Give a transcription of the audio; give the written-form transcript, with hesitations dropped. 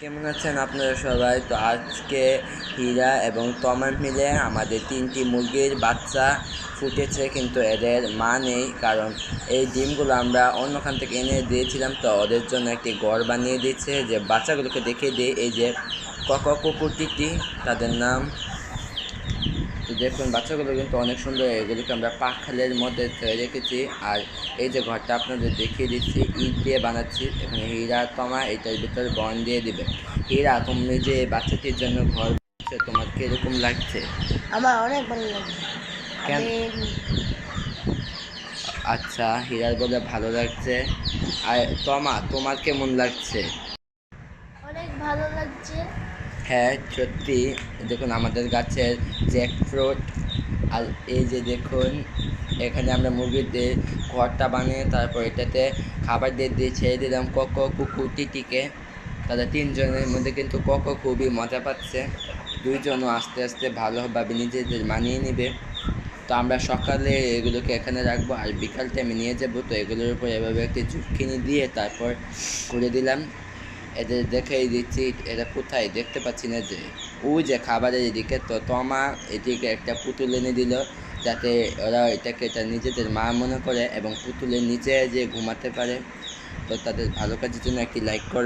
কেমন আছেন আপনারা সবাই? তো আজকে হীরা এবং তমা মিলে আমাদের 3টি মুরগির বাচ্চা ফুটেছে, কিন্তু এদের মা নেই। কারণ এই ডিমগুলো আমরা অন্যখান থেকে এনে দিয়েছিলাম, তো ওদের জন্য একটি ঘর বানিয়ে দিচ্ছে। যে বাচ্চাগুলোকে দেখিয়ে দিই, এই যে কুকুরটিটি তাদের নাম। তো দেখুন, বাচ্চাগুলো কিন্তু অনেক সুন্দর। এগুলিকে আমরা পাখালের মধ্যে রেখেছি। আর এই যে ঘরটা আপনাদের দেখিয়ে দিচ্ছি, ইট দিয়ে বানাচ্ছি। এখানে হীরা তমা এটার ভিতরে বন দিয়ে দিবে। হীরা, তুমি যে বাচ্চাটির জন্য ঘর বানাচ্ছো, তোমার কিরকম লাগছে? আমার অনেক ভালো লাগছে। কেন? আমি আচ্ছা, হীরার বলে ভালো লাগছে। আর তমা, তোমার কেমন লাগছে? অনেক ভালো লাগছে। হ্যাঁ, সত্যি। দেখুন আমাদের গাছের জ্যাকফ্রুট। আর এই যে দেখুন, এখানে আমরা মুরগিদের ঘরটা বানিয়ে তারপর এটাতে খাবার দিয়ে ছেড়ে দিলাম কুকুরটিকে। তাদের তিনজনের মধ্যে কিন্তু খুবই মজা পাচ্ছে। দুইজনও আস্তে আস্তে ভালোভাবে নিজেদের মানিয়ে নেবে। তো আমরা সকালে এগুলোকে এখানে রাখবো, আর বিকাল টাইমে নিয়ে যাবো। তো এগুলোর উপর এভাবে একটি ঝুঁকিনি দিয়ে তারপর খুলে দিলাম। এদের দেখেই দিচ্ছি এরা কোথায়, দেখতে পাচ্ছি না। যে ওই যে খাবারের এদিকে, তো তমা এদিকে একটা পুতুল এনে দিল, যাতে ওরা এটা নিজেদের মা মনে করে এবং পুতুলের নিচে যে ঘুমাতে পারে। তো তাদের ভালো কাজের জন্য একটি লাইক করবে।